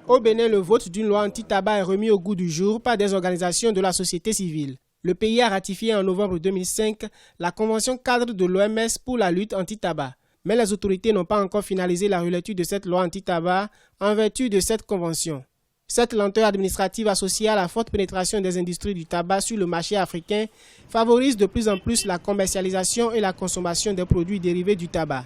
Au Bénin, le vote d'une loi anti-tabac est remis au goût du jour par des organisations de la société civile. Le pays a ratifié en novembre 2005 la convention cadre de l'OMS pour la lutte anti-tabac. Mais les autorités n'ont pas encore finalisé la relecture de cette loi anti-tabac en vertu de cette convention. Cette lenteur administrative associée à la forte pénétration des industries du tabac sur le marché africain favorise de plus en plus la commercialisation et la consommation des produits dérivés du tabac.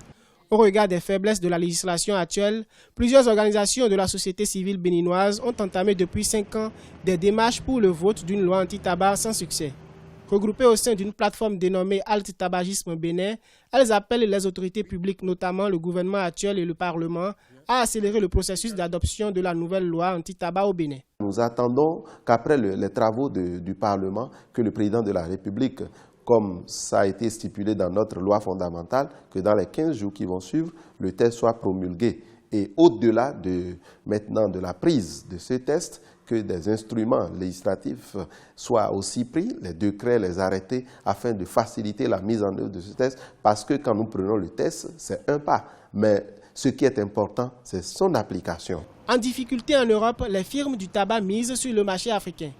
Au regard des faiblesses de la législation actuelle, plusieurs organisations de la société civile béninoise ont entamé depuis 5 ans des démarches pour le vote d'une loi anti-tabac sans succès. Regroupées au sein d'une plateforme dénommée Halte Tabagisme Bénin, elles appellent les autorités publiques, notamment le gouvernement actuel et le Parlement, à accélérer le processus d'adoption de la nouvelle loi anti-tabac au Bénin. Nous attendons qu'après les travaux du Parlement, que le président de la République, comme ça a été stipulé dans notre loi fondamentale, que dans les 15 jours qui vont suivre, le test soit promulgué. Et au-delà maintenant de la prise de ce test, que des instruments législatifs soient aussi pris, les décrets, les arrêtés, afin de faciliter la mise en œuvre de ce test, parce que quand nous prenons le test, c'est un pas. Mais ce qui est important, c'est son application. En difficulté en Europe, les firmes du tabac misent sur le marché africain.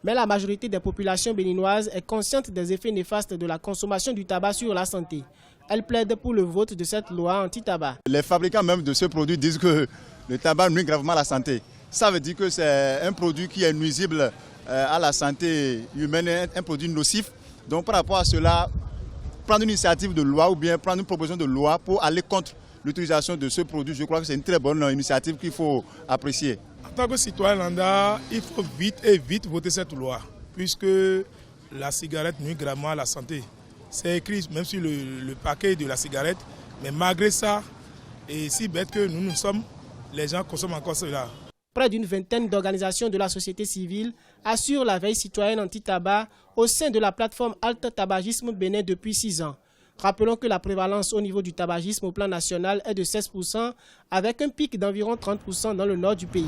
Mais la majorité des populations béninoises est consciente des effets néfastes de la consommation du tabac sur la santé. Elle plaide pour le vote de cette loi anti-tabac. Les fabricants même de ce produit disent que le tabac nuit gravement à la santé. Ça veut dire que c'est un produit qui est nuisible à la santé humaine, un produit nocif. Donc par rapport à cela, prendre une initiative de loi ou bien prendre une proposition de loi pour aller contre l'utilisation de ce produit, je crois que c'est une très bonne initiative qu'il faut apprécier. En tant que citoyen lambda, il faut vite voter cette loi, puisque la cigarette nuit gravement à la santé. C'est écrit même sur le paquet de la cigarette, mais malgré ça, et si bête que nous sommes, les gens consomment encore cela. Près d'une vingtaine d'organisations de la société civile assurent la veille citoyenne anti-tabac au sein de la plateforme Halte Tabagisme Bénin depuis 6 ans. Rappelons que la prévalence au niveau du tabagisme au plan national est de 16%, avec un pic d'environ 30% dans le nord du pays.